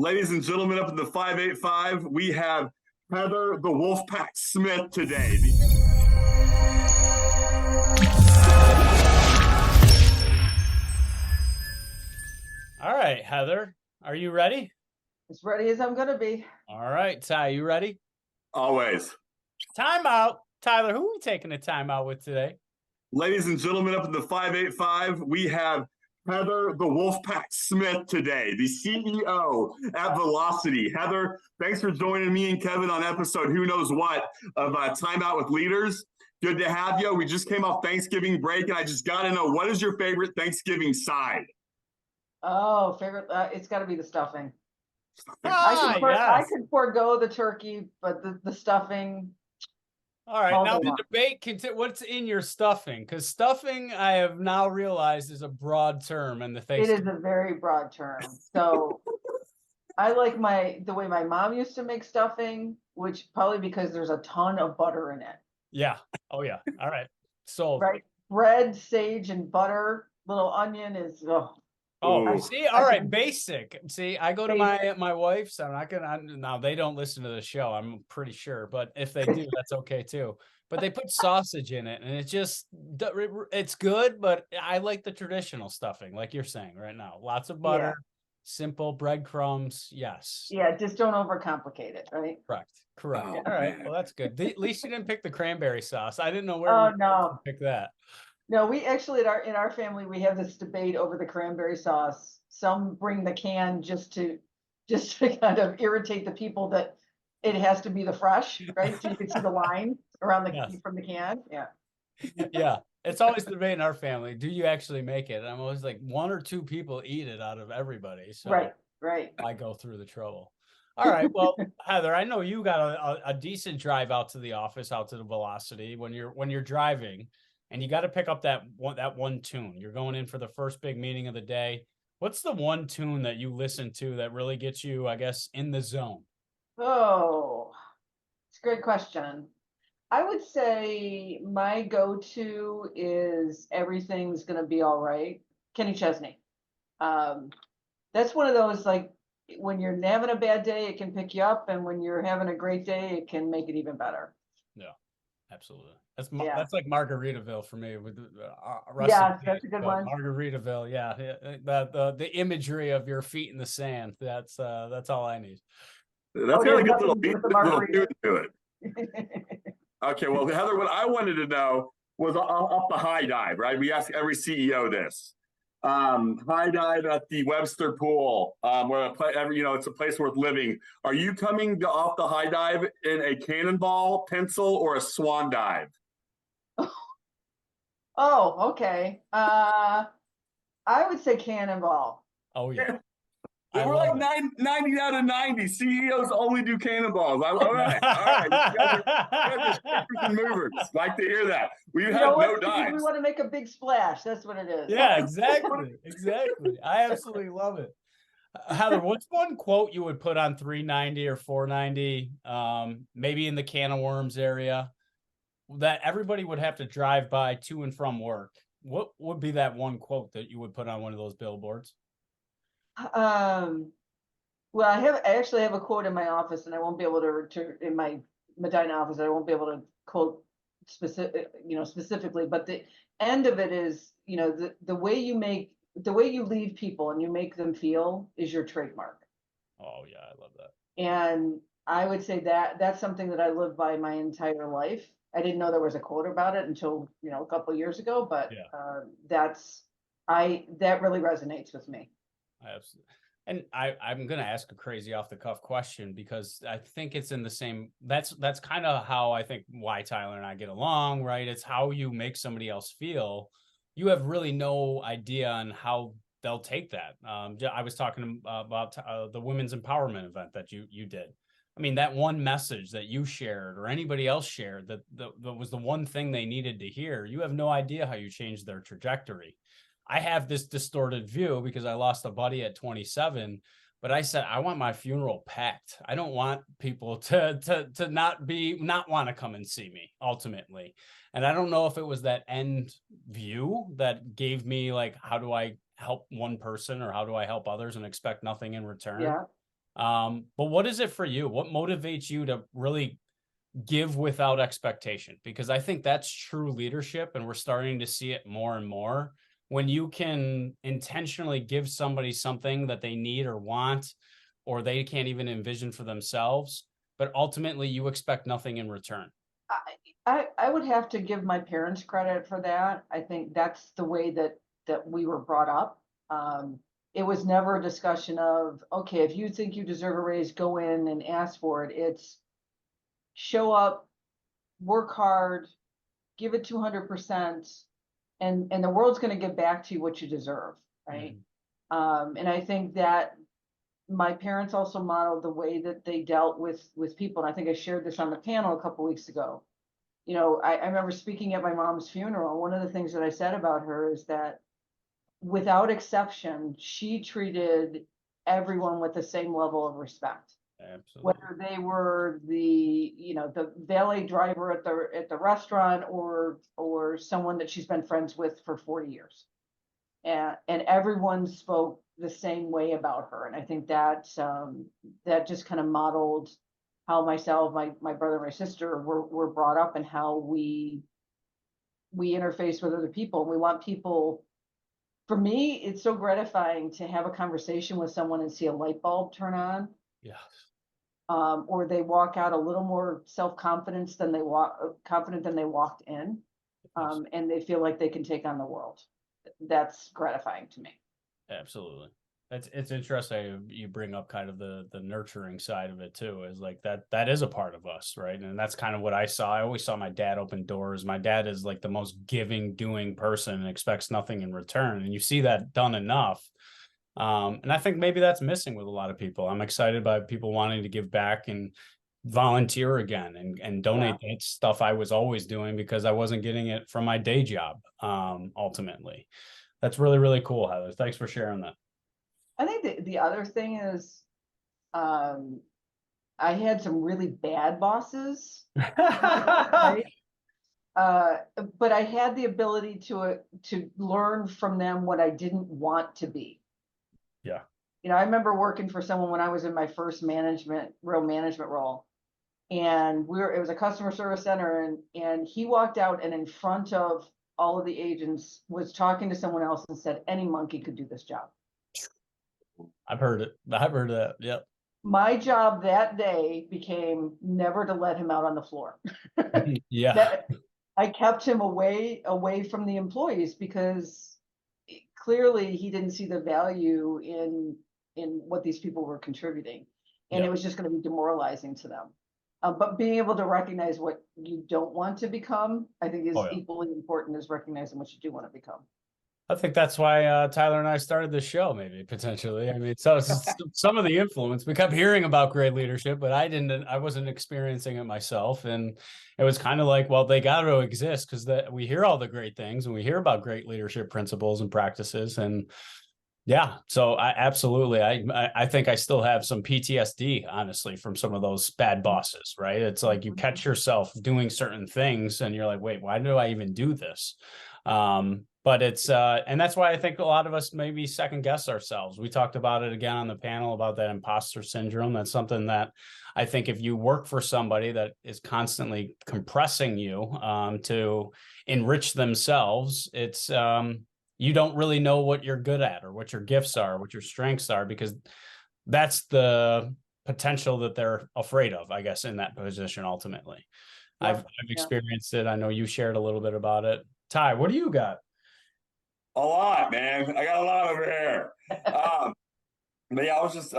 Ladies and gentlemen, up in the 585, we have Heather the Wolfpack Smith today. All right, Heather, are you ready? As ready as I'm going to be. All right, Ty, you ready? Always. Timeout. Tyler, who are we taking a timeout with today? Ladies and gentlemen, up in the 585, we have Heather the Wolfpack Smith today, the CEO at Velocitii. Heather, thanks for joining me and Kevin on episode Who Knows What of Timeout with Leaders. Good to have you. We just came off Thanksgiving break, and I just got to know, what is your favorite Thanksgiving side? Oh, favorite. It's got to be the stuffing. Yes. I could forego the turkey, but the stuffing. All right, now the debate what's in your stuffing? Because stuffing, I have now realized, is a broad term, and it is a very broad term. So I like the way my mom used to make stuffing, which probably because there's a ton of butter in it. Yeah. Oh yeah. All right. Sold. Right. Bread, sage, and butter. Little onion is. Oh, see, all right, basic. See, I go to my wife's. I'm not gonna. Now they don't listen to the show. I'm pretty sure, but if they do, that's okay too. But they put sausage in it, and it's good. But I like the traditional stuffing, like you're saying right now. Lots of butter, simple breadcrumbs. Yes. Yeah, just don't overcomplicate it, right? Correct. Oh, all right. Well, that's good. At least you didn't pick the cranberry sauce. I didn't know where to pick that. No, we actually in our family we have this debate over the cranberry sauce. Some bring the can just to kind of irritate the people that it has to be the fresh, right? So you can see the line around from the can. Yeah. Yeah. It's always the debate in our family. Do you actually make it? And I'm always like, one or two people eat it out of everybody. So right. I go through the trouble. All right. Well, Heather, I know you got a decent drive out to the office, out to the Velocitii when you're driving. And you got to pick up that one tune. You're going in for the first big meeting of the day. What's the one tune that you listen to that really gets you, I guess, in the zone? Oh, it's a great question. I would say my go-to is Everything's Gonna Be All Right, Kenny Chesney. That's one of those, like, when you're having a bad day, it can pick you up. And when you're having a great day, it can make it even better. Yeah, absolutely. That's like Margaritaville for me with that's a good one. Margaritaville, yeah. The imagery of your feet in the sand. That's all I need. That's got a good little tune to it. Okay, well, Heather, what I wanted to know was off the high dive, right? We ask every CEO this. High dive at the Webster Pool, where it's a place worth living. Are you coming off the high dive in a cannonball, pencil, or a swan dive? Oh, okay. I would say cannonball. Oh yeah. We're like 90 out of 90. CEOs only do cannonballs. All right. You guys are stickers and movers. Like to hear that. We have no dives. We want to make a big splash. That's what it is. Yeah, exactly. I absolutely love it. Heather, what's one quote you would put on 390 or 490, maybe in the can of worms area, that everybody would have to drive by to and from work? What would be that one quote that you would put on one of those billboards? Well, I actually have a quote in my office, and I won't be able to in my Medina office. I won't be able to quote specifically, but the end of it is, the way you leave people and you make them feel is your trademark. Oh yeah, I love that. And I would say that that's something that I lived by my entire life. I didn't know there was a quote about it until a couple of years ago, but that really resonates with me. Absolutely. And I'm going to ask a crazy off the cuff question, because I think it's in the same, that's kind of how I think why Tyler and I get along, right? It's how you make somebody else feel. You have really no idea on how they'll take that. I was talking about the women's empowerment event that you did. I mean, that one message that you shared or anybody else shared that was the one thing they needed to hear. You have no idea how you changed their trajectory. I have this distorted view because I lost a buddy at 27, but I said, I want my funeral packed. I don't want people to not want to come and see me ultimately. And I don't know if it was that end view that gave me, like, how do I help one person or how do I help others and expect nothing in return? Yeah. But what is it for you? What motivates you to really give without expectation? Because I think that's true leadership, and we're starting to see it more and more. When you can intentionally give somebody something that they need or want, or they can't even envision for themselves, but ultimately you expect nothing in return. I would have to give my parents credit for that. I think that's the way that we were brought up. It was never a discussion of, okay, if you think you deserve a raise, go in and ask for it. It's show up, work hard, give it 200%, and the world's going to give back to you what you deserve, right? And I think that my parents also modeled the way that they dealt with people. And I think I shared this on the panel a couple weeks ago. You know, I remember speaking at my mom's funeral. One of the things that I said about her is that without exception, she treated everyone with the same level of respect. Absolutely. Whether they were the valet driver at the restaurant or someone that she's been friends with for 40 years. And everyone spoke the same way about her. And I think that that just kind of modeled how myself, my brother, and my sister were brought up, and how we interface with other people. We want people. For me, it's so gratifying to have a conversation with someone and see a light bulb turn on. Yes. Or they walk out a little more self-confident than they walked in, and they feel like they can take on the world. That's gratifying to me. Absolutely. It's interesting you bring up kind of the nurturing side of it too, is like that is a part of us, right? And that's kind of what I saw. I always saw my dad open doors. My dad is like the most giving, doing person and expects nothing in return. And you see that done enough. And I think maybe that's missing with a lot of people. I'm excited by people wanting to give back and volunteer again and donate that stuff I was always doing because I wasn't getting it from my day job. Ultimately, that's really, really cool, Heather. Thanks for sharing that. I think the other thing is, I had some really bad bosses, right? But I had the ability to learn from them what I didn't want to be. Yeah. You know, I remember working for someone when I was in my first real management role, and it was a customer service center, and he walked out and in front of all of the agents was talking to someone else and said any monkey could do this job. I've heard it. I've heard that. Yep. My job that day became never to let him out on the floor. Yeah. I kept him away from the employees because clearly he didn't see the value in what these people were contributing, and it was just going to be demoralizing to them. But being able to recognize what you don't want to become, I think, is equally important as recognizing what you do want to become. I think that's why Tyler and I started this show, maybe potentially. I mean, so some of the influence, we kept hearing about great leadership, but I wasn't experiencing it myself. And it was kind of like, well, they got to exist because we hear all the great things and we hear about great leadership principles and practices. And yeah, so I think I still have some PTSD, honestly, from some of those bad bosses, right? It's like you catch yourself doing certain things and you're like, wait, why do I even do this? But it's and that's why I think a lot of us maybe second guess ourselves. We talked about it again on the panel about that imposter syndrome. That's something that I think if you work for somebody that is constantly compressing you to enrich themselves, it's you don't really know what you're good at or what your gifts are, what your strengths are, because that's the potential that they're afraid of, I guess, in that position ultimately. I've experienced it. I know you shared a little bit about it. Ty, what do you got? A lot, man. I got a lot over here. But yeah, I was just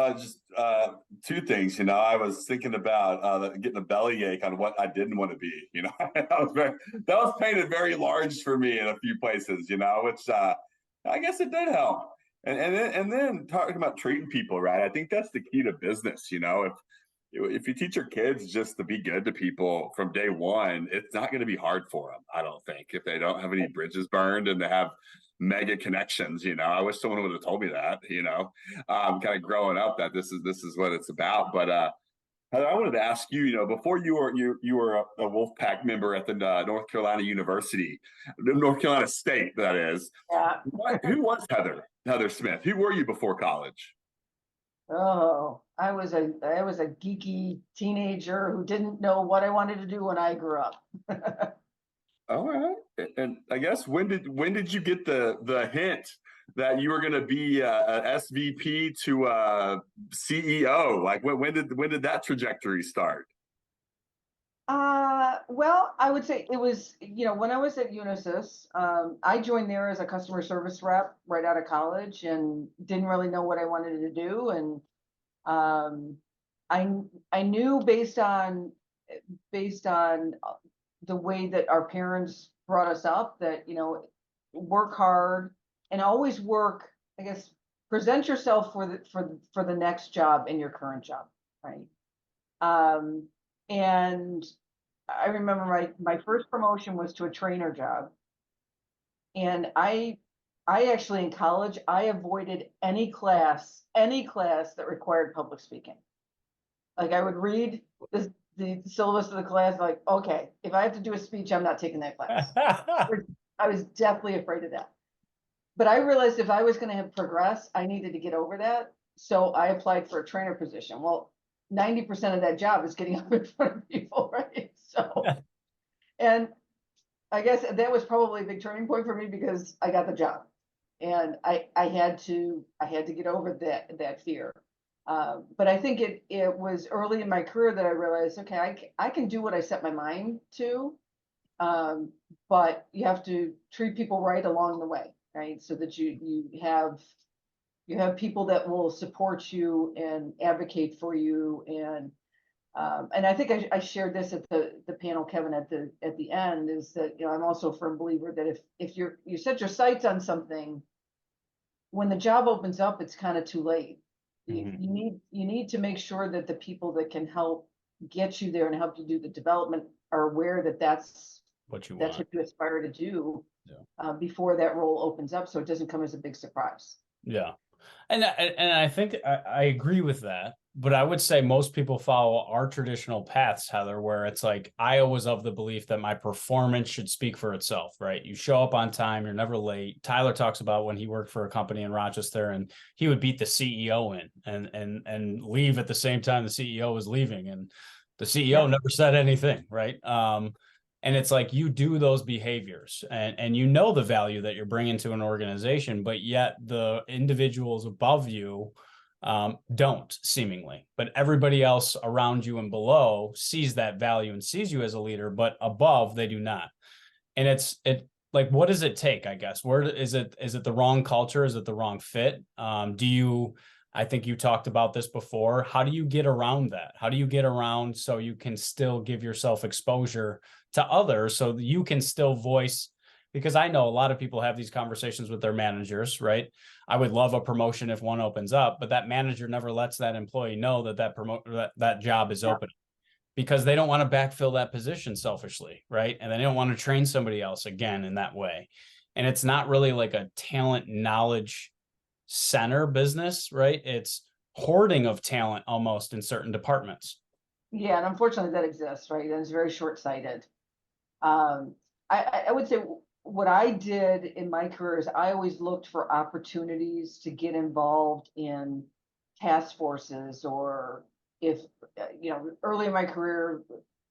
two things. You know, I was thinking about getting a bellyache on what I didn't want to be. You know, that was painted very large for me in a few places. You know, which I guess it did help. And then talking about treating people right, I think that's the key to business. You know, if you teach your kids just to be good to people from day one, it's not going to be hard for them. I don't think, if they don't have any bridges burned and they have mega connections. You know, I wish someone would have told me that. You know, kind of growing up that this is what it's about. But Heather, I wanted to ask you. You know, before you were a Wolfpack member at the North Carolina University, North Carolina State, that is. Yeah. Who was Heather Smith? Who were you before college? Oh, I was a geeky teenager who didn't know what I wanted to do when I grew up. All right. And I guess when did you get the hint that you were going to be a SVP to CEO? Like when did that trajectory start? Well, I would say it was, when I was at Unisys, I joined there as a customer service rep right out of college and didn't really know what I wanted to do. And um, I knew based on the way that our parents brought us up that, work hard and always work, I guess, present yourself for the next job in your current job, right? Um, and I remember my first promotion was to a trainer job. And I actually in college, I avoided any class that required public speaking. Like I would read the syllabus of the class, like, okay, if I have to do a speech, I'm not taking that class. I was definitely afraid of that. But I realized if I was going to have progress, I needed to get over that. So I applied for a trainer position. Well, 90% of that job is getting up in front of people, right? So, and I guess that was probably a big turning point for me because I got the job, and I had to get over that fear. But I think it was early in my career that I realized, okay, I can do what I set my mind to, but you have to treat people right along the way, right? So that you have people that will support you and advocate for you. And I think I shared this at the panel, Kevin, at the end, is that, I'm also a firm believer that if you set your sights on something, when the job opens up, it's kind of too late. You need to make sure that the people that can help get you there and help you do the development are aware that that's What you what want. you aspire to do, Yeah. before that role opens up, so it doesn't come as a big surprise. Yeah. And I think I agree with that, but I would say most people follow our traditional paths, Heather, where it's like I was of the belief that my performance should speak for itself, right? You show up on time, you're never late. Tyler talks about when he worked for a company in Rochester and he would beat the CEO in and leave at the same time the CEO was leaving, and the CEO never said anything, right? And it's like you do those behaviors and you know the value that you're bringing to an organization, but yet the individuals above you don't, seemingly. But everybody else around you and below sees that value and sees you as a leader, but above they do not. And it like, what does it take, I guess? Where is it the wrong culture? Is it the wrong fit? I think you talked about this before. How do you get around that? How do you get around so you can still give yourself exposure to others so you can still voice? Because I know a lot of people have these conversations with their managers, right? I would love a promotion if one opens up, but that manager never lets that employee know that job is open, because they don't want to backfill that position selfishly, right? And they don't want to train somebody else again in that way. And it's not really like a talent knowledge center business, right? It's hoarding of talent almost in certain departments. Yeah, and unfortunately that exists, right? And it's very short-sighted. Um, I would say what I did in my career is I always looked for opportunities to get involved in task forces, or if, early in my career,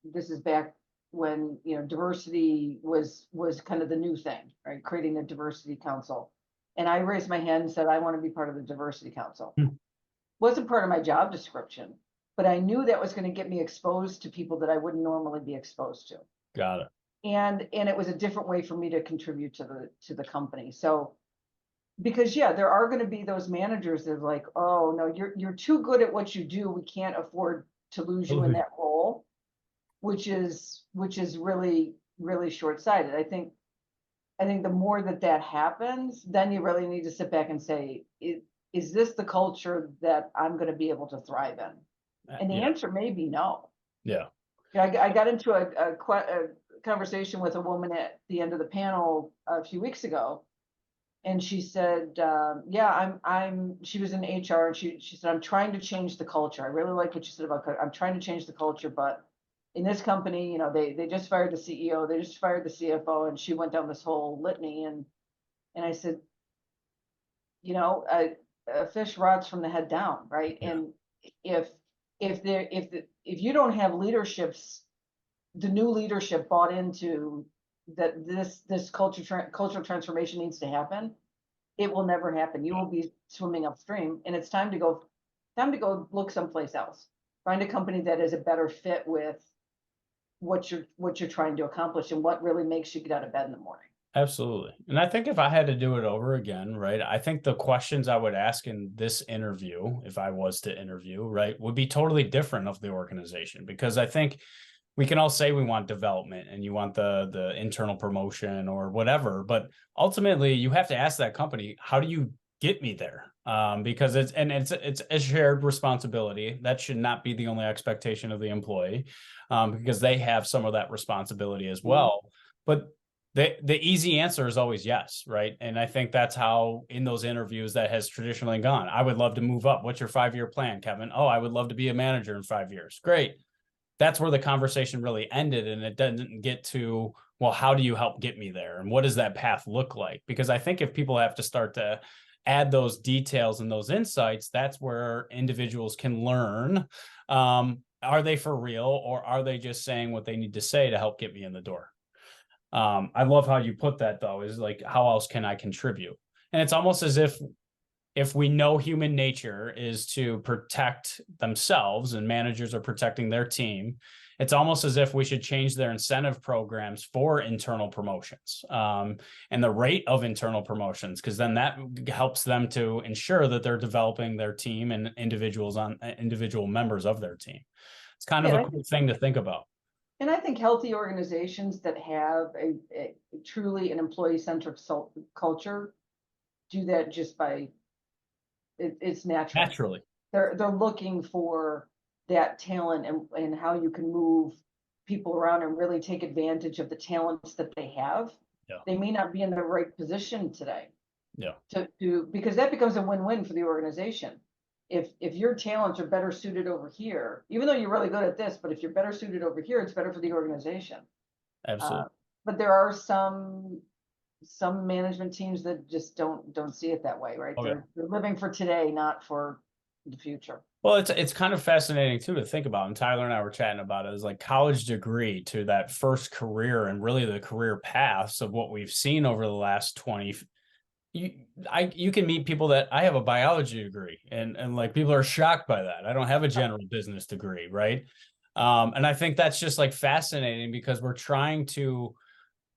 this is back when, diversity was kind of the new thing, right? Creating a diversity council. And I raised my hand and said, I want to be part of the diversity council. Wasn't part of my job description, but I knew that was going to get me exposed to people that I wouldn't normally be exposed to. Got it. And it was a different way for me to contribute to the company. So, because there are going to be those managers that are like, oh no, you're too good at what you do, we can't afford to lose you in that role, which is really, really short-sighted. I think the more that happens, then you really need to sit back and say, is this the culture that I'm going to be able to thrive in? And the answer may be no. Yeah. I got into a conversation with a woman at the end of the panel a few weeks ago, and she said, she was in HR, and she said, I'm trying to change the culture. I really like what you said about, I'm trying to change the culture, but in this company, they just fired the CEO, they just fired the CFO, and she went down this whole litany. And I said, a fish rots from the head down, right? Yeah. And if you don't have the new leadership bought into that this cultural transformation needs to happen, it will never happen. You will be swimming upstream, and it's time to go look someplace else. Find a company that is a better fit with what you're trying to accomplish and what really makes you get out of bed in the morning. Absolutely. And I think if I had to do it over again, right, I think the questions I would ask in this interview, if I was to interview, right, would be totally different of the organization, because I think we can all say we want development and you want the internal promotion or whatever, but ultimately you have to ask that company, how do you get me there? Because it's a shared responsibility. That should not be the only expectation of the employee, because they have some of that responsibility as well. But the easy answer is always yes, right? And I think that's how in those interviews that has traditionally gone. I would love to move up. What's your 5-year plan, Kevin? Oh, I would love to be a manager in 5 years. Great. That's where the conversation really ended, and it doesn't get to, well, how do you help get me there, and what does that path look like? Because I think if people have to start to add those details and those insights, that's where individuals can learn, are they for real, or are they just saying what they need to say to help get me in the door? I love how you put that, though, is like, how else can I contribute? And it's almost as if we know human nature is to protect themselves and managers are protecting their team, it's almost as if we should change their incentive programs for internal promotions, and the rate of internal promotions, because then that helps them to ensure that they're developing their team and individual members of their team. It's kind of a cool thing to think about. And I think healthy organizations that have a truly an employee-centric culture do that just by it's natural. Naturally. They're looking for that talent and how you can move people around and really take advantage of the talents that they have. Yeah. They may not be in the right position today. Yeah. Because that becomes a win-win for the organization. If your talents are better suited over here, even though you're really good at this, but if you're better suited over here, it's better for the organization. Absolutely. But there are some management teams that just don't see it that way, right? Oh, they're living for today, not for the future. Well, it's kind of fascinating too to think about, and Tyler and I were chatting about it, is like college degree to that first career and really the career paths of what we've seen over the last 20. You can meet people that I have a biology degree, and like people are shocked by that. I don't have a general business degree, right? And I think that's just like fascinating, because we're trying to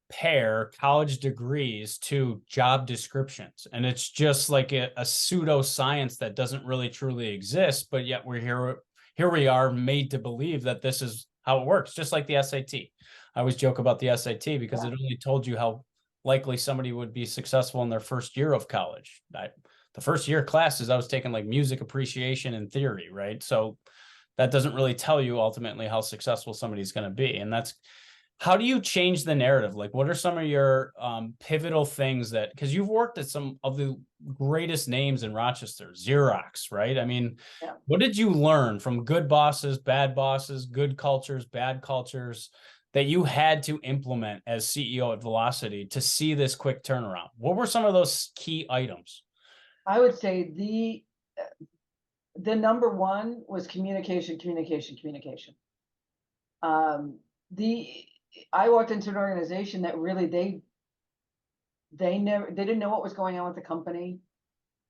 pair college degrees to job descriptions, and it's just like a pseudo science that doesn't really truly exist, but yet here we are made to believe that this is how it works, just like the SAT. I always joke about the SAT because it only told you how likely somebody would be successful in their first year of college. The first year classes I was taking like music appreciation and theory, right? So that doesn't really tell you ultimately how successful somebody's going to be. And that's, how do you change the narrative? Like, what are some of your pivotal things that, because you've worked at some of the greatest names in Rochester, Xerox, right? I mean, what did you learn from good bosses, good cultures, bad cultures, that you had to implement as CEO at Velocitii to see this quick turnaround? What were some of those key items? I would say the number one was communication. I walked into an organization that really they didn't know what was going on with the company.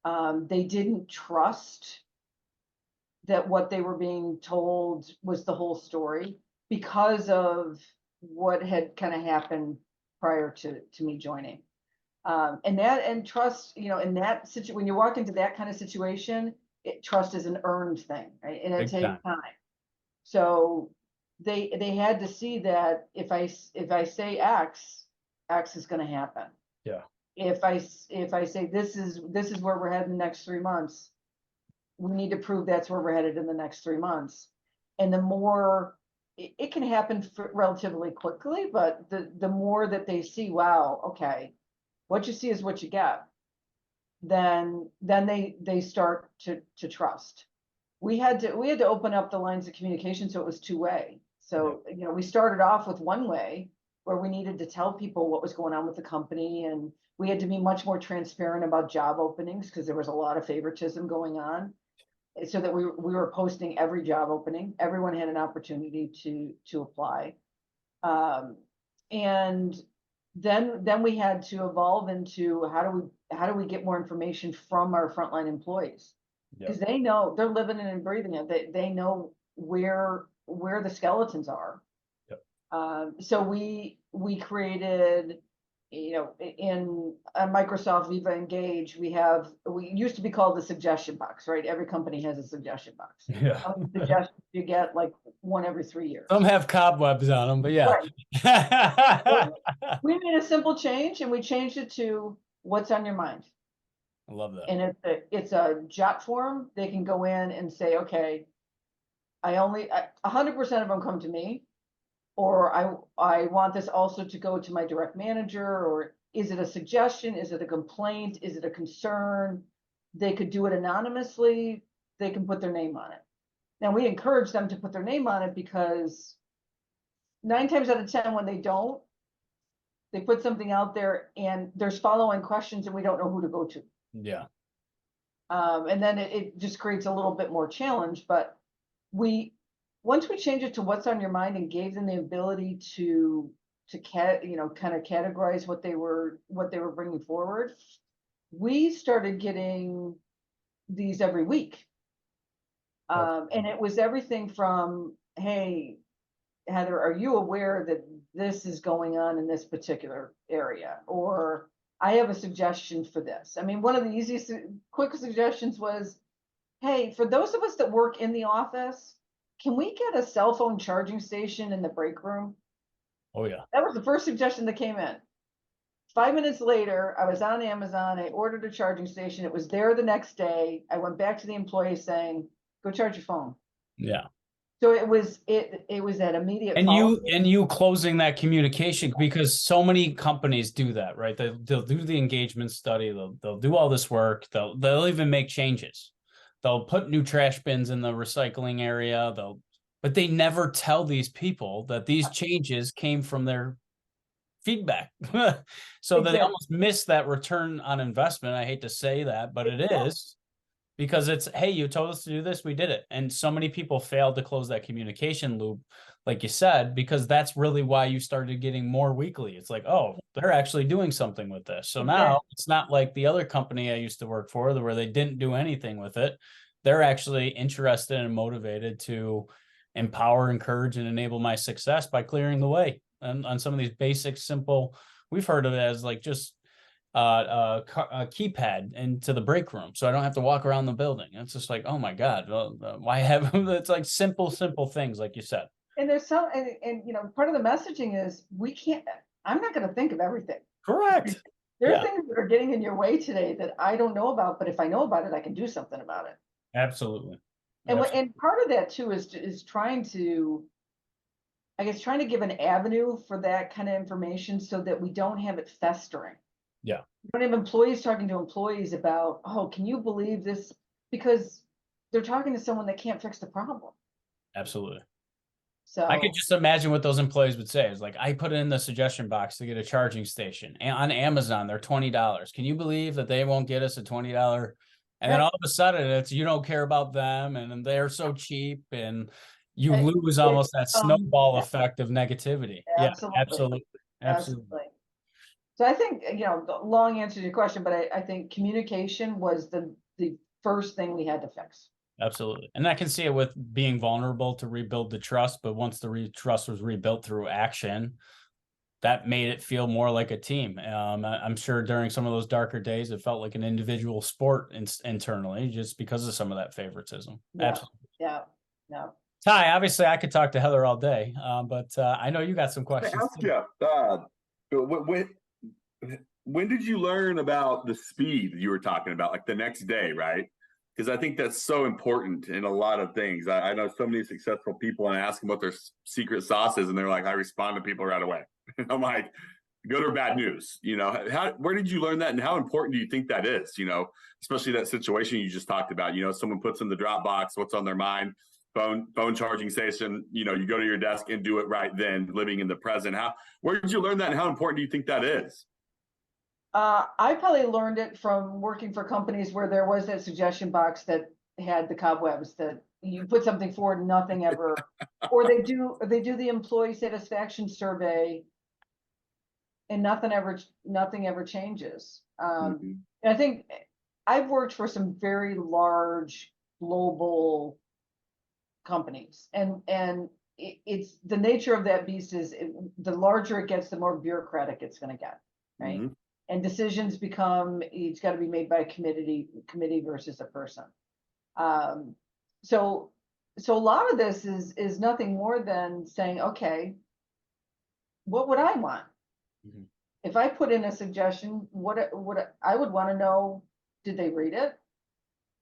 They didn't trust that what they were being told was the whole story, because of what had kind of happened prior to me joining. And trust, in that situation, when you walk into that kind of situation, trust is an earned thing, right? And it takes time. So they had to see that if I say X is going to happen. Yeah. If I say this is where we're headed in the next 3 months, we need to prove that's where we're headed in the next 3 months. And the more it can happen relatively quickly, but the more that they see, wow, okay, what you see is what you get, then they start to trust. We had to open up the lines of communication so it was two-way. So we started off with one way, where we needed to tell people what was going on with the company, and we had to be much more transparent about job openings because there was a lot of favoritism going on. So that we were posting every job opening. Everyone had an opportunity to apply. And then we had to evolve into how do we get more information from our frontline employees? Because they know, they're living it and breathing it. They know where the skeletons are. So we created, in Microsoft Viva Engage, we used to be called the suggestion box, right? Every company has a suggestion box. Yeah. How many suggestions you get? Like one every 3 years. Some have cobwebs on them, but yeah. Right. We made a simple change, and we changed it to what's on your mind. I love that. And it's a jot form. They can go in and say, okay, 100% of them come to me, or I want this also to go to my direct manager, or is it a suggestion? Is it a complaint? Is it a concern? They could do it anonymously. They can put their name on it. Now, we encourage them to put their name on it because 9 times out of 10, when they don't, they put something out there and there's follow-on questions and we don't know who to go to. Yeah. And then it just creates a little bit more challenge. But once we changed it to what's on your mind and gave them the ability to kind of categorize what they were bringing forward, we started getting these every week. And it was everything from, hey, Heather, are you aware that this is going on in this particular area? Or I have a suggestion for this. I mean, one of the easiest, quick suggestions was, hey, for those of us that work in the office, can we get a cell phone charging station in the break room? Oh, yeah. That was the first suggestion that came in. 5 minutes later, I was on Amazon. I ordered a charging station. It was there the next day. I went back to the employee saying, go charge your phone. Yeah. So it was that immediate. And you closing that communication, because so many companies do that, right? They'll do the engagement study. They'll do all this work. They'll even make changes. They'll put new trash bins in the recycling area. But they never tell these people that these changes came from their feedback. So that they almost miss that return on investment. I hate to say that, but it is. Because it's, hey, you told us to do this, we did it. And so many people failed to close that communication loop, like you said, because that's really why you started getting more weekly. It's like, oh, they're actually doing something with this. So now it's not like the other company I used to work for where they didn't do anything with it. They're actually interested and motivated to empower, encourage, and enable my success by clearing the way on some of these basic, simple, we've heard of it as like just a keypad into the break room, so I don't have to walk around the building. It's just like, oh my God, why have it's like simple things, like you said. And there's some, and part of the messaging is I'm not going to think of everything. Correct. There are things that are getting in your way today that I don't know about, but if I know about it, I can do something about it. Absolutely. And part of that too is trying to give an avenue for that kind of information so that we don't have it festering. Yeah. You don't have employees talking to employees about, oh, can you believe this? Because they're talking to someone that can't fix the problem. Absolutely. So I could just imagine what those employees would say. It's like, I put it in the suggestion box to get a charging station. And on Amazon, they're $20. Can you believe that they won't get us a $20? And then all of a sudden it's, you don't care about them and they're so cheap, and you lose almost that snowball effect of negativity. Absolutely. Yeah, absolutely. So I think, the long answer to your question, but I think communication was the first thing we had to fix. Absolutely. And I can see it with being vulnerable to rebuild the trust, but once the trust was rebuilt through action, that made it feel more like a team. I'm sure during some of those darker days, it felt like an individual sport internally, just because of some of that favoritism. Yeah. Absolutely. Yeah. Ty, obviously I could talk to Heather all day, but I know you got some questions. When did you learn about the speed you were talking about, like the next day, right? Because I think that's so important in a lot of things. I know so many successful people, and I ask them what their secret sauce is, and they're like, I respond to people right away. I'm like, good or bad news? Where did you learn that, and how important do you think that is? Especially that situation you just talked about. Someone puts in the Dropbox what's on their mind. phone charging station, you go to your desk and do it right then, living in the present. Where did you learn that, and how important do you think that is? I probably learned it from working for companies where there was that suggestion box that had the cobwebs, that you put something forward, nothing ever, or they do the employee satisfaction survey and nothing ever changes. And I think I've worked for some very large global companies, and it's the nature of that beast is the larger it gets, the more bureaucratic it's going to get, right? And decisions it's got to be made by a committee versus a person. So a lot of this is nothing more than saying, okay, what would I want? If I put in a suggestion, what I would want to know, did they read it?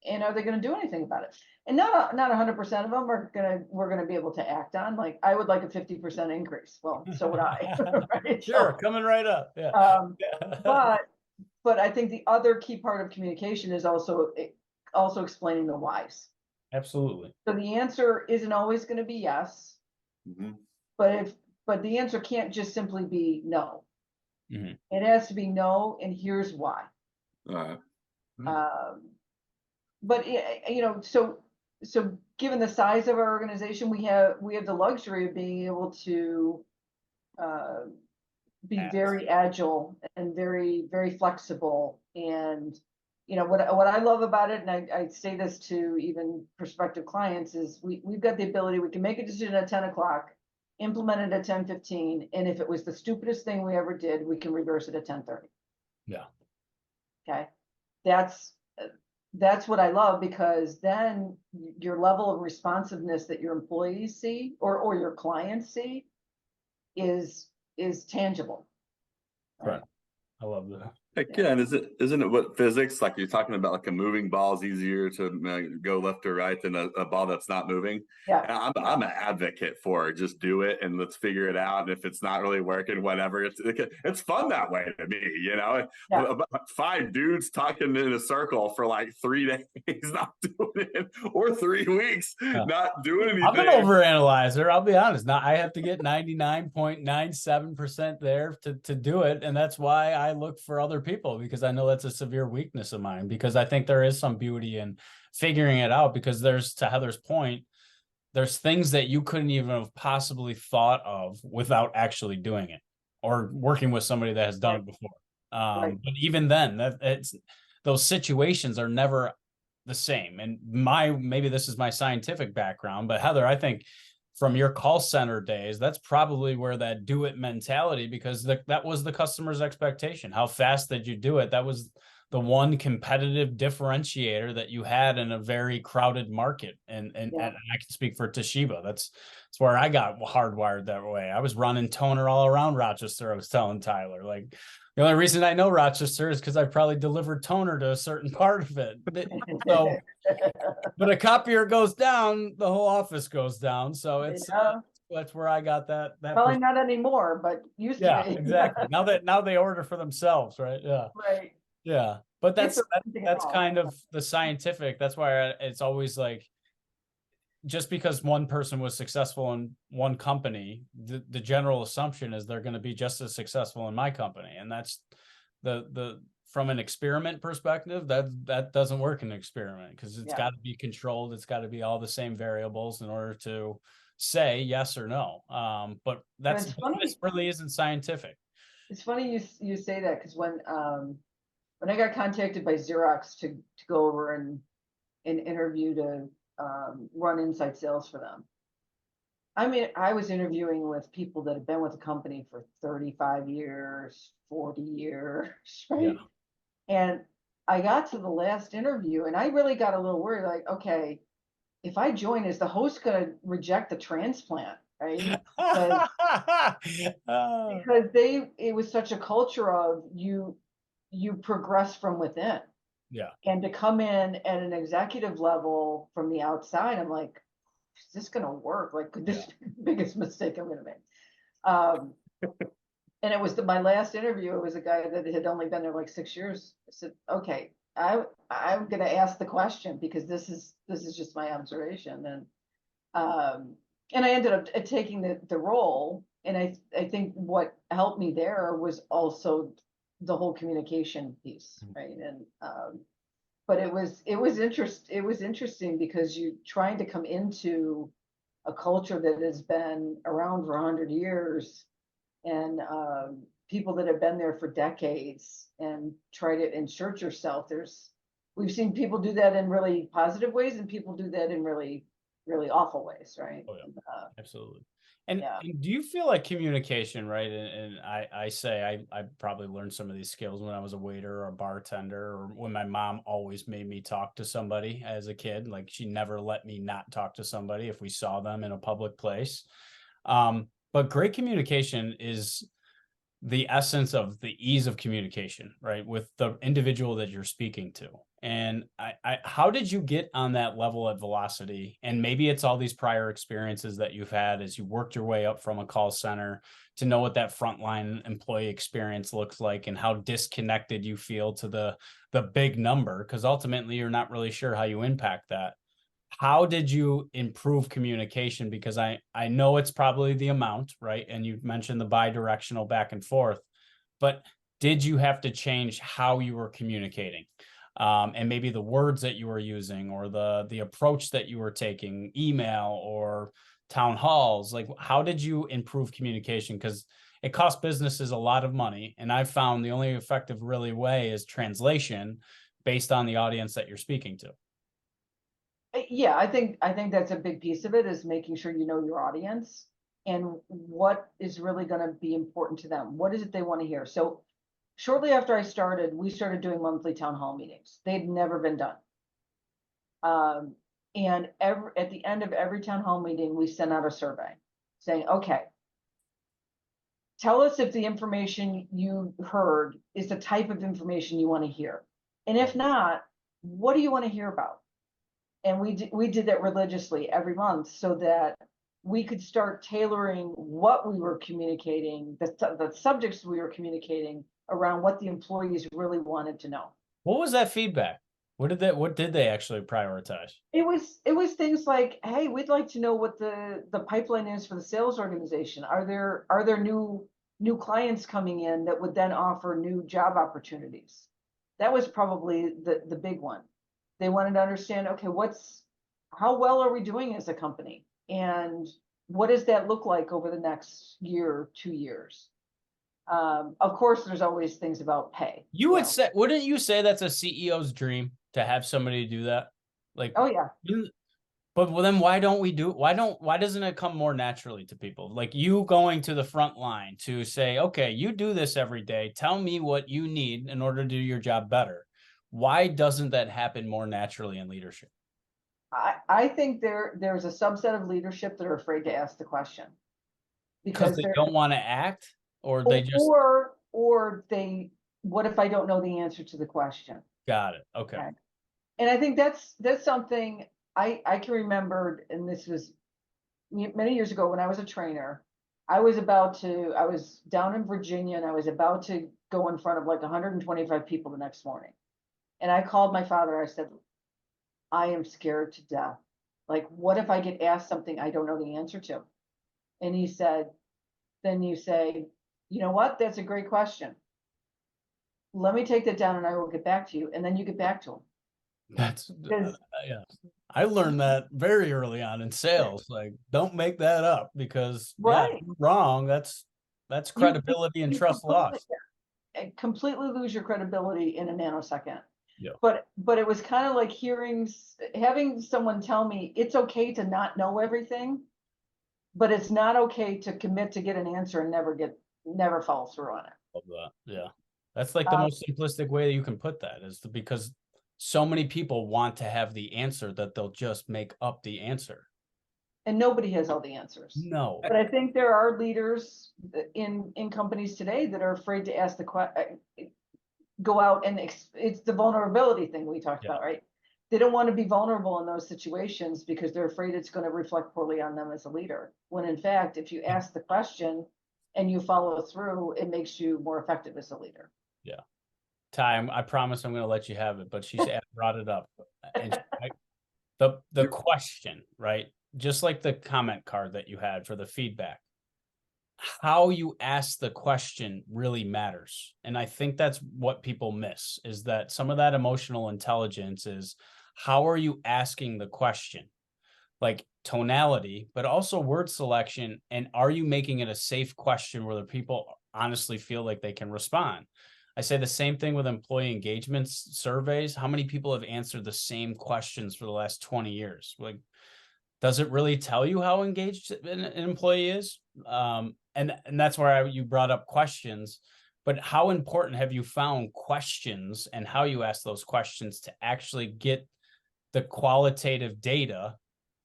And are they going to do anything about it? And not 100% of them we're going to be able to act on. Like, I would like a 50% increase. Well, so would I. Right? Sure, coming right up. Yeah. But I think the other key part of communication is also explaining the whys. Absolutely. So the answer isn't always going to be yes, but the answer can't just simply be no. It has to be no, and here's why. But so given the size of our organization, we have the luxury of being able to be very agile and very, very flexible. And what I love about it, and I say this to even prospective clients, is we've got the ability, we can make a decision at 10 o'clock, implement it at 10:15, and if it was the stupidest thing we ever did, we can reverse it at 10:30. Yeah. Okay. That's what I love, because then your level of responsiveness that your employees see or your clients see is tangible. Right. I love that. Again, isn't it what physics, like you're talking about, like a moving ball is easier to go left or right than a ball that's not moving? Yeah. I'm an advocate for just do it and let's figure it out. And if it's not really working, whatever, it's fun that way to me, About 5 dudes talking in a circle for like 3 days, not doing it, or 3 weeks, not doing anything. I'm an overanalyzer. I'll be honest. Now I have to get 99.97% there to do it. And that's why I look for other people, because I know that's a severe weakness of mine, because I think there is some beauty in figuring it out, because there's, to Heather's point, there's things that you couldn't even have possibly thought of without actually doing it or working with somebody that has done it before. But even then, those situations are never the same. And maybe this is my scientific background, but Heather, I think from your call center days, that's probably where that do it mentality, because that was the customer's expectation. How fast did you do it? That was the one competitive differentiator that you had in a very crowded market. And I can speak for Toshiba. That's where I got hardwired that way. I was running toner all around Rochester. I was telling Tyler, like, the only reason I know Rochester is because I probably delivered toner to a certain part of it. So, but a copier goes down, the whole office goes down. So that's where I got that. Probably not anymore, but used to be. Exactly. Now they order for themselves, right? Yeah. Right. Yeah. But that's kind of the scientific. That's why it's always like, just because one person was successful in one company, the general assumption is they're going to be just as successful in my company. And that's the from an experiment perspective, that doesn't work in an experiment, because it's got to be controlled. It's got to be all the same variables in order to say yes or no. But this really isn't scientific. It's funny you say that, because when I got contacted by Xerox to go over and interview to run inside sales for them. I mean, I was interviewing with people that had been with the company for 35 years, 40 years, right? Yeah. And I got to the last interview and I really got a little worried, like, okay, if I join, is the host going to reject the transplant, right? Because it was such a culture of you progress from within. Yeah. And to come in at an executive level from the outside, I'm like, is this going to work? Like, could this be the biggest mistake I'm going to make? And it was my last interview. It was a guy that had only been there like 6 years. I said, okay, I'm going to ask the question, because this is just my observation. And I ended up taking the role. And I think what helped me there was also the whole communication piece, right? And but it was interesting because you trying to come into a culture that has been around for 100 years, and people that have been there for decades, and try to insert yourself. We've seen people do that in really positive ways, and people do that in really, really awful ways, right? Oh, yeah. Absolutely. And, Yeah. and do you feel like communication, right? And I say I probably learned some of these skills when I was a waiter or a bartender, or when my mom always made me talk to somebody as a kid. Like, she never let me not talk to somebody if we saw them in a public place. But great communication is the essence of the ease of communication, right, with the individual that you're speaking to. And how did you get on that level at Velocity? And maybe it's all these prior experiences that you've had as you worked your way up from a call center to know what that frontline employee experience looks like, and how disconnected you feel to the big number, because ultimately you're not really sure how you impact that. How did you improve communication? Because I know it's probably the amount, right? And you mentioned the bi-directional back and forth, but did you have to change how you were communicating? And maybe the words that you were using, or the approach that you were taking, email or town halls? Like, how did you improve communication? Because it costs businesses a lot of money. And I've found the only effective really way is translation based on the audience that you're speaking to. Yeah, I think that's a big piece of it, is making sure you know your audience and what is really going to be important to them. What is it they want to hear? So shortly after I started, we started doing monthly town hall meetings. They'd never been done. And at the end of every town hall meeting, we sent out a survey saying, okay, tell us if the information you heard is the type of information you want to hear. And if not, what do you want to hear about? And we did that religiously every month, so that we could start tailoring what we were communicating, the subjects we were communicating, around what the employees really wanted to know. What was that feedback? What did they actually prioritize? It was things like, hey, we'd like to know what the pipeline is for the sales organization. Are there new clients coming in that would then offer new job opportunities? That was probably the big one. They wanted to understand, okay, how well are we doing as a company? And what does that look like over the next year, 2 years? Of course, there's always things about pay. Wouldn't you say that's a CEO's dream to have somebody do that? Like, oh yeah. But then why doesn't it come more naturally to people? Like, you going to the front line to say, okay, you do this every day. Tell me what you need in order to do your job better. Why doesn't that happen more naturally in leadership? I think there's a subset of leadership that are afraid to ask the question, Because they don't want to act, or they just or they, what if I don't know the answer to the question? got it. Okay. And I think that's something I can remember, and this was many years ago when I was a trainer. I was down in Virginia, and I was about to go in front of like 125 people the next morning. And I called my father. I said, I am scared to death. Like, what if I get asked something I don't know the answer to? And he said, then you say, you know what? That's a great question. Let me take that down and I will get back to you. And then you get back to him. That's yeah. I learned that very early on in sales. Like, don't make that up, because right. Yeah, you're wrong. That's credibility and trust lost. And completely lose your credibility in a nanosecond. Yeah. But it was kind of like having someone tell me it's okay to not know everything, but it's not okay to commit to get an answer and never follow through on it. Love that. Yeah. That's like the most simplistic way that you can put that, is because so many people want to have the answer that they'll just make up the answer. And nobody has all the answers. No. But I think there are leaders in companies today that are afraid to ask the question, go out and it's the vulnerability thing we talked about, right? They don't want to be vulnerable in those situations because they're afraid it's going to reflect poorly on them as a leader. When in fact, if you ask the question and you follow through, it makes you more effective as a leader. Yeah. Ty, I promise I'm going to let you have it, but she's brought it up. And the question, right? just like the comment card that you had for the feedback, how you ask the question really matters. And I think that's what people miss, is that some of that emotional intelligence is, how are you asking the question? Like tonality, but also word selection. And are you making it a safe question where the people honestly feel like they can respond? I say the same thing with employee engagement surveys. How many people have answered the same questions for the last 20 years? Like, does it really tell you how engaged an employee is? And that's where you brought up questions. But how important have you found questions and how you ask those questions to actually get the qualitative data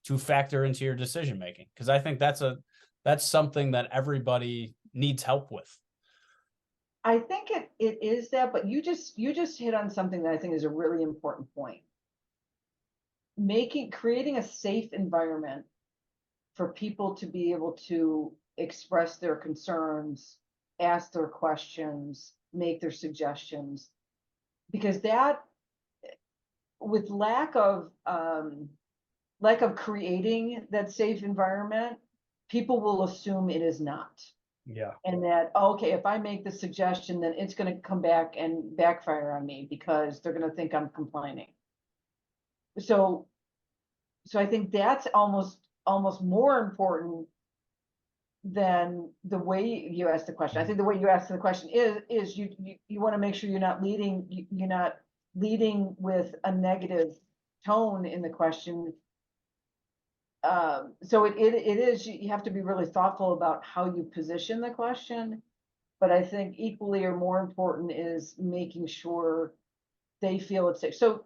to factor into your decision making? Because I think that's something that everybody needs help with. I think it is that, but you just hit on something that I think is a really important point. Creating a safe environment for people to be able to express their concerns, ask their questions, make their suggestions, because that, with lack of creating that safe environment, people will assume it is not. Yeah. And that, okay, if I make the suggestion, then it's going to come back and backfire on me because they're going to think I'm complaining. So I think that's almost more important than the way you ask the question. I think the way you ask the question is you want to make sure you're not leading with a negative tone in the question. So it is, you have to be really thoughtful about how you position the question, but I think equally or more important is making sure they feel it's safe. So,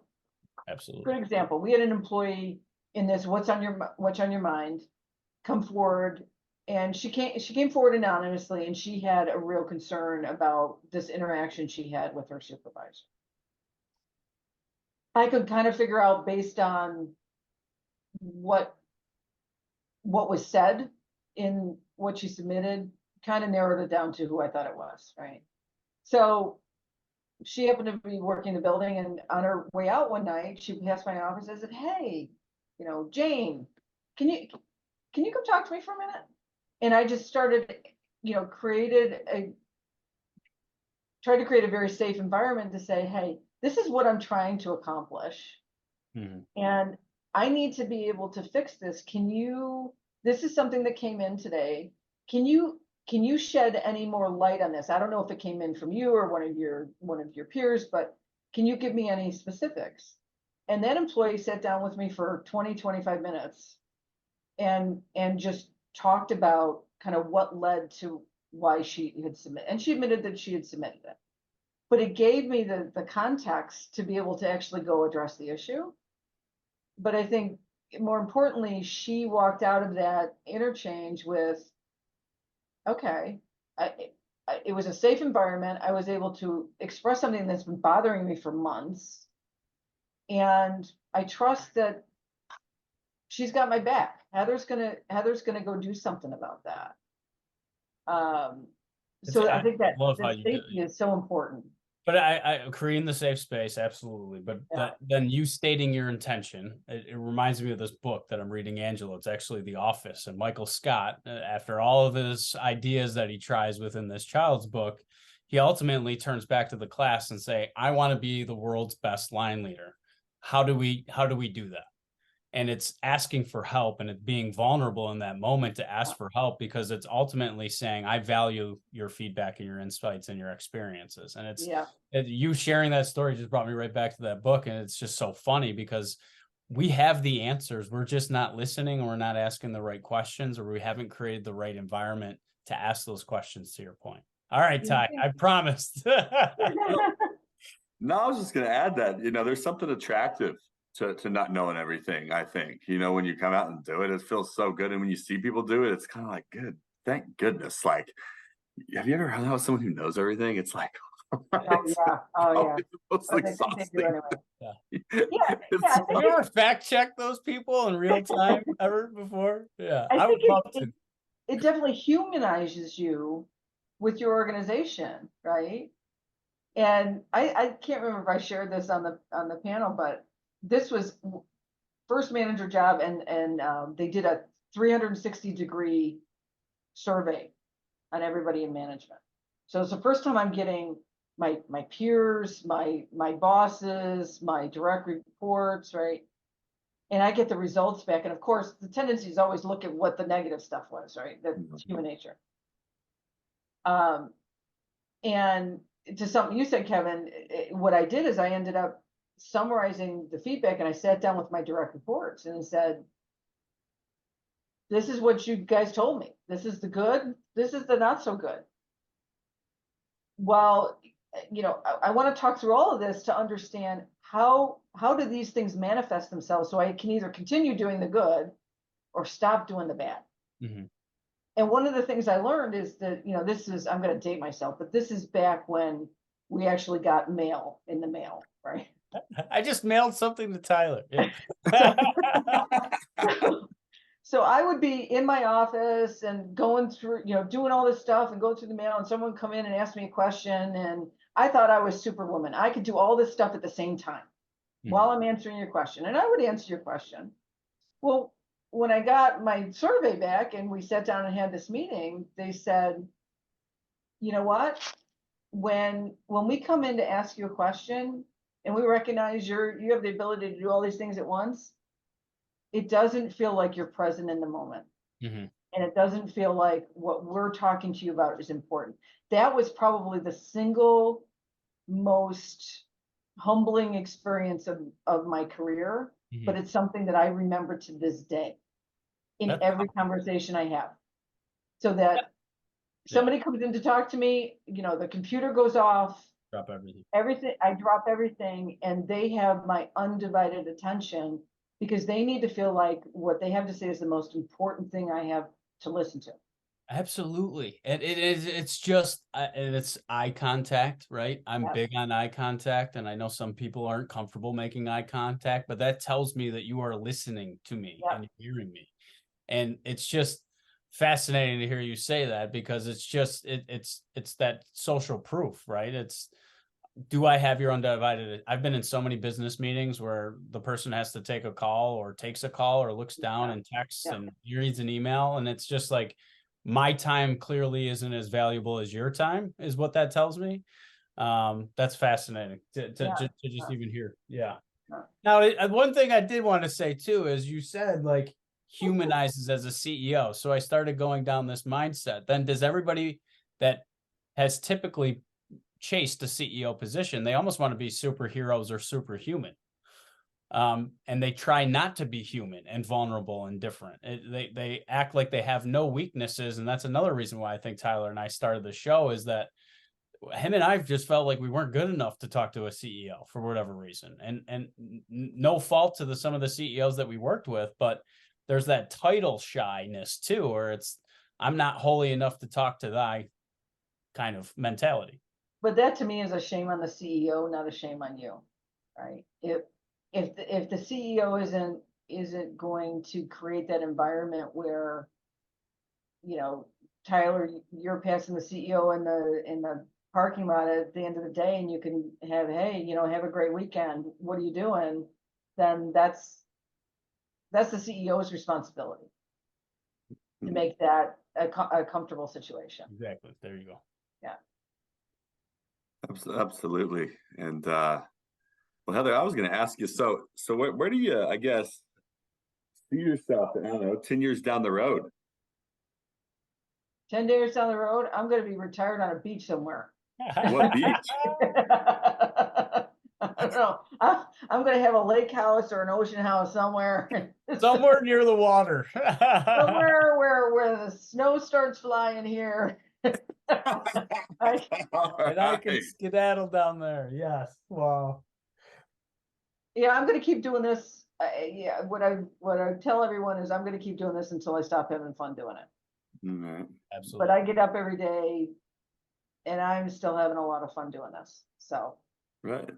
Absolutely. for example, we had an employee in this what's on your mind come forward, and she came forward anonymously, and she had a real concern about this interaction she had with her supervisor. I could kind of figure out, based on what was said in what she submitted, kind of narrowed it down to who I thought it was, right? So she happened to be working the building, and on her way out one night, she passed my office and said, "Hey, Jane, can you come talk to me for a minute?" And I just started, tried to create a very safe environment to say, "Hey, this is what I'm trying to accomplish. Mm-hmm. And I need to be able to fix this. This is something that came in today. Can you shed any more light on this? I don't know if it came in from you or one of your peers, but can you give me any specifics?" And that employee sat down with me for 20-25 minutes and just talked about kind of what led to why she had submitted. And she admitted that she had submitted it. But it gave me the context to be able to actually go address the issue. But I think more importantly, she walked out of that interchange with, okay, it was a safe environment. I was able to express something that's been bothering me for months. And I trust that she's got my back. Heather's gonna go do something about that. So I think that safety is so important. But I creating the safe space, absolutely. But then you stating your intention, it reminds me of this book that I'm reading, Angela. It's actually The Office, and Michael Scott, after all of his ideas that he tries within this child's book, he ultimately turns back to the class and say, "I want to be the world's best line leader. How do we do that?" And it's asking for help, and it's being vulnerable in that moment to ask for help, because it's ultimately saying, "I value your feedback and your insights and your experiences." And you sharing that story just brought me right back to that book. And it's just so funny because we have the answers. We're just not listening, or we're not asking the right questions, or we haven't created the right environment to ask those questions, to your point. All right, Ty, I promised. No, I was just going to add that, there's something attractive to not knowing everything. I think, when you come out and do it, it feels so good. And when you see people do it, it's kind of like, good, thank goodness. Like, have you ever hung out with someone who knows everything? It's like, it's exhausting. Have you ever fact check those people in real time ever before? Yeah, I would love to. It definitely humanizes you with your organization, right? And I can't remember if I shared this on the panel, but this was first manager job, and they did a 360-degree survey on everybody in management. So it's the first time I'm getting my peers, my bosses, my direct reports, right? And I get the results back. And of course, the tendency is always look at what the negative stuff was, right? That's human nature. And to something you said, Kevin, what I did is I ended up summarizing the feedback, and I sat down with my direct reports and said, this is what you guys told me. This is the good. This is the not so good. Well, you know, I want to talk through all of this to understand how do these things manifest themselves, so I can either continue doing the good or stop doing the bad. Mm-hmm. And one of the things I learned is that, you know, this is, I'm going to date myself, but this is back when we actually got mail in the mail, right? I just mailed something to Tyler. Yeah. So I would be in my office and going through, you know, doing all this stuff and going through the mail, and someone come in and ask me a question, and I thought I was Superwoman. I could do all this stuff at the same time while I'm answering your question, and I would answer your question. Well, when I got my survey back and we sat down and had this meeting, they said, you know what? When we come in to ask you a question and we recognize you have the ability to do all these things at once, it doesn't feel like you're present in the moment. Mm-hmm. And it doesn't feel like what we're talking to you about is important. That was probably the single most humbling experience of my career, Mm-hmm. but it's something that I remember to this day in every conversation I have. So that somebody comes in to talk to me, you know, the computer goes off, drop everything. I drop everything, and they have my undivided attention, because they need to feel like what they have to say is the most important thing I have to listen to. Absolutely. And it's just, and it's eye contact, right? I'm big on eye contact, and I know some people aren't comfortable making eye contact, but that tells me that you are listening to me and hearing me. And it's just fascinating to hear you say that, because it's just, it's that social proof, right? It's, do I have your undivided? I've been in so many business meetings where the person has to take a call or takes a call or looks down and texts and reads an email. And it's just like, my time clearly isn't as valuable as your time, is what that tells me. That's fascinating to just even hear. Yeah. Now, one thing I did want to say too, is you said like humanizes as a CEO. So I started going down this mindset. Then does everybody that has typically chased a CEO position, they almost want to be superheroes or superhuman. And they try not to be human and vulnerable and different. They act like they have no weaknesses. And that's another reason why I think Tyler and I started the show, is that him and I just felt like we weren't good enough to talk to a CEO for whatever reason. And no fault to some of the CEOs that we worked with, but there's that title shyness too, or it's, I'm not holy enough to talk to thy kind of mentality. But that to me is a shame on the CEO, not a shame on you, right? If the CEO isn't going to create that environment where, you know, Tyler, you're passing the CEO in the parking lot at the end of the day, and you can have, hey, you know, have a great weekend. What are you doing? Then that's the CEO's responsibility to make that a comfortable situation. Exactly. There you go. Yeah. Absolutely. And well, Heather, I was going to ask you, so where do you, I guess, see yourself, I don't know, 10 years down the road? 10 years down the road, I'm going to be retired on a beach somewhere. What beach? I don't know. I'm going to have a lake house or an ocean house somewhere. Somewhere near the water. Somewhere where the snow starts flying here. And I can skedaddle down there. Yes. Wow. Yeah, I'm going to keep doing this. Yeah, what I tell everyone is I'm going to keep doing this until I stop having fun doing it. Mm-hmm. Absolutely. But I get up every day, and I'm still having a lot of fun doing this. So. Right.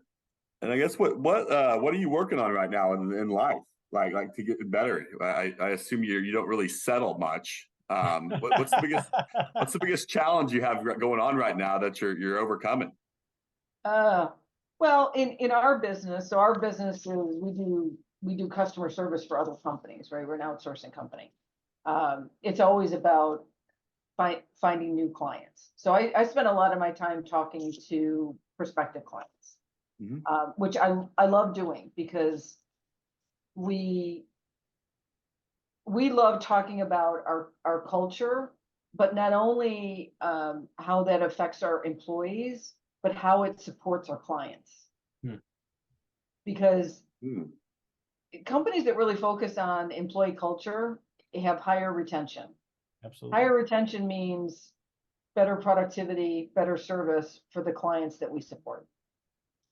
And I guess what are you working on right now in life? Like to get better? I assume you don't really settle much. What's the biggest challenge you have going on right now that you're overcoming? Well, in our business, so our business is we do we do customer service for other companies, right? We're an outsourcing company. It's always about finding new clients. So I spend a lot of my time talking to prospective clients, which I love doing because we love talking about our culture, but not only how that affects our employees, but how it supports our clients. Because companies that really focus on employee culture have higher retention. Absolutely. Higher retention means better productivity, better service for the clients that we support.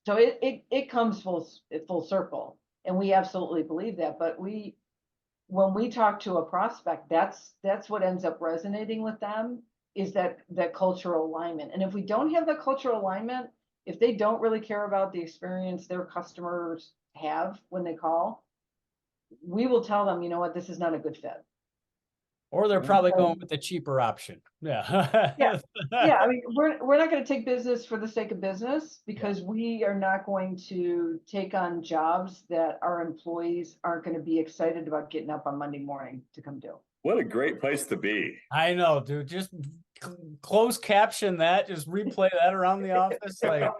So it comes full circle, and we absolutely believe that. But when we talk to a prospect, that's what ends up resonating with them, is that cultural alignment. And if we don't have that cultural alignment, if they don't really care about the experience their customers have when they call, we will tell them, you know what, this is not a good fit. Or they're probably going with the cheaper option. Yeah. Yeah. I mean, we're not going to take business for the sake of business, because we are not going to take on jobs that our employees aren't going to be excited about getting up on Monday morning to come do. What a great place to be. I know, dude. Just closed caption that, just replay that around the office. Like,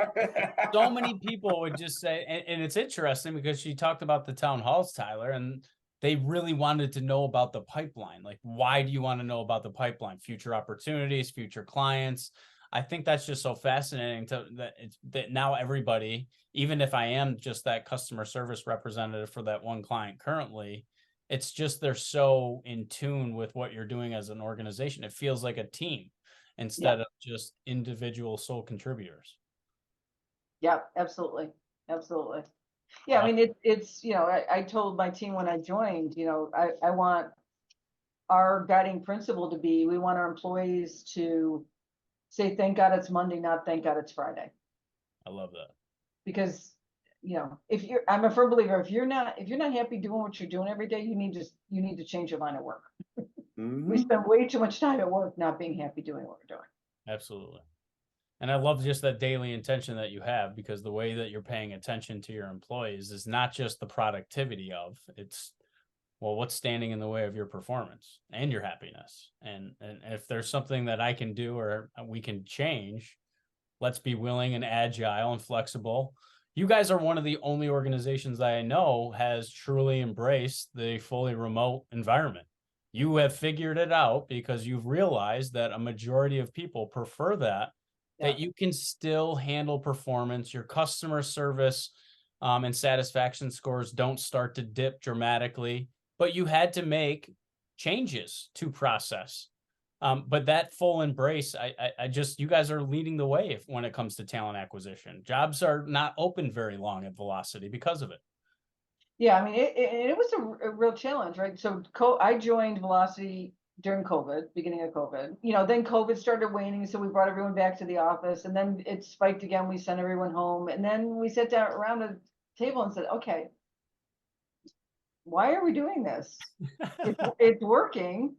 so many people would just say, and it's interesting because she talked about the town halls, Tyler, and they really wanted to know about the pipeline. Like, why do you want to know about the pipeline? Future opportunities, future clients. I think that's just so fascinating that now everybody, even if I am just that customer service representative for that one client currently, it's just they're so in tune with what you're doing as an organization. It feels like a team instead of just individual sole contributors. Yeah, absolutely. Absolutely. Yeah, I mean, it's, I told my team when I joined, I want our guiding principle to be, we want our employees to say, thank God it's Monday, not thank God it's Friday. I love that. Because, I'm a firm believer, if you're not happy doing what you're doing every day, you need to change your line of work. We spend way too much time at work not being happy doing what we're doing. Absolutely. And I love just that daily intention that you have, because the way that you're paying attention to your employees is not just the productivity of, it's, well, what's standing in the way of your performance and your happiness. And if there's something that I can do or we can change, let's be willing and agile and flexible. You guys are one of the only organizations that I know has truly embraced the fully remote environment. You have figured it out because you've realized that a majority of people prefer that you can still handle performance. Your customer service and satisfaction scores don't start to dip dramatically, but you had to make changes to process. But that full embrace, I just, you guys are leading the way when it comes to talent acquisition. Jobs are not open very long at Velocity because of it. Yeah, I mean, it was a real challenge, right? So I joined Velocity during COVID, beginning of COVID. Then COVID started waning, so we brought everyone back to the office, and then it spiked again. We sent everyone home, and then we sat down around a table and said, okay, why are we doing this? It's working.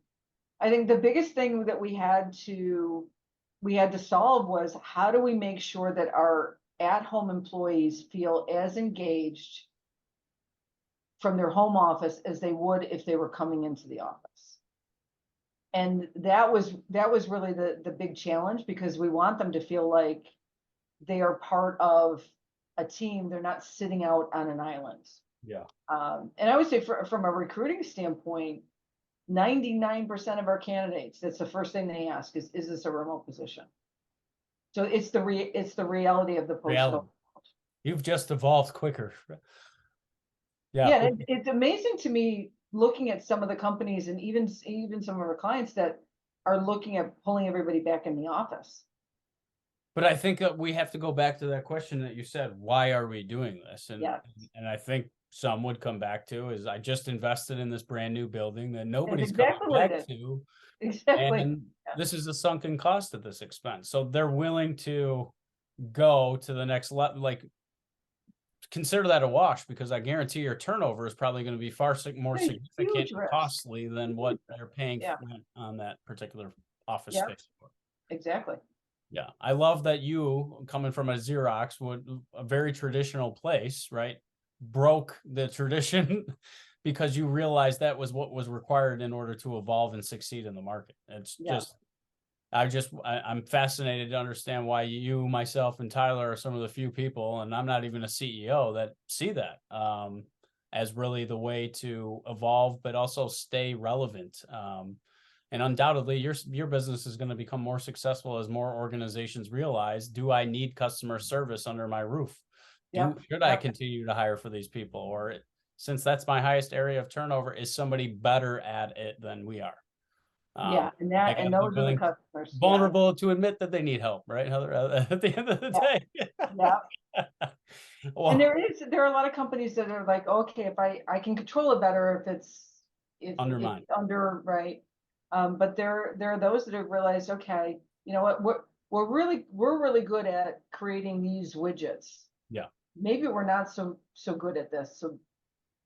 I think the biggest thing that we had to solve was, how do we make sure that our at-home employees feel as engaged from their home office as they would if they were coming into the office? And that was really the big challenge, because we want them to feel like they are part of a team. They're not sitting out on an island. Yeah. And I would say from a recruiting standpoint, 99% of our candidates, that's the first thing they ask is this a remote position? So it's the reality of the post. You've just evolved quicker. Yeah, it's amazing to me looking at some of the companies and even some of our clients that are looking at pulling everybody back in the office. But I think we have to go back to that question that you said, why are we doing this? And I think some would come back to is, I just invested in this brand new building that nobody's coming back to. Exactly. And this is a sunken cost at this expense. So they're willing to go to the next level, like, consider that a wash, because I guarantee your turnover is probably going to be far more significant and costly than what they're paying on that particular office space. Exactly. Yeah, I love that you, coming from a Xerox, a very traditional place, right? broke the tradition because you realized that was what was required in order to evolve and succeed in the market. It's just, I'm fascinated to understand why you, myself, and Tyler are some of the few people, and I'm not even a CEO, that see that as really the way to evolve, but also stay relevant. And undoubtedly, your business is going to become more successful as more organizations realize, do I need customer service under my roof? Should I continue to hire for these people? Or since that's my highest area of turnover, is somebody better at it than we are? And those are the customers. Vulnerable to admit that they need help, right, Heather? At the end of the day. Well, and there are a lot of companies that are like, okay, if I can control it better if it's under right. But there are those that have realized, okay, you know what, we're really good at creating these widgets. Yeah. Maybe we're not so good at this. So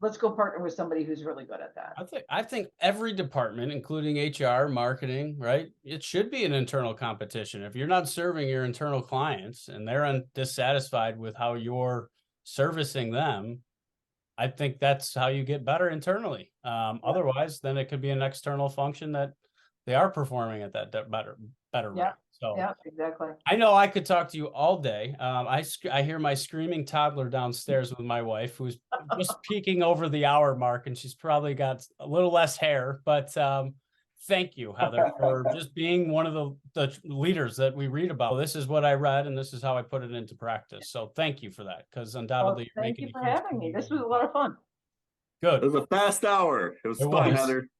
let's go partner with somebody who's really good at that. I think every department, including HR, marketing, right? It should be an internal competition. If you're not serving your internal clients and they're dissatisfied with how you're servicing them, I think that's how you get better internally. Otherwise, then it could be an external function that they are performing at that better rate. So exactly. I know I could talk to you all day. I hear my screaming toddler downstairs with my wife, who's just peeking over the hour mark, and she's probably got a little less hair. But thank you, Heather, for just being one of the leaders that we read about. This is what I read, and this is how I put it into practice. So thank you for that, because undoubtedly you're making. Thank you for having me. This was a lot of fun. Good. It was a fast hour. It was fun, Heather.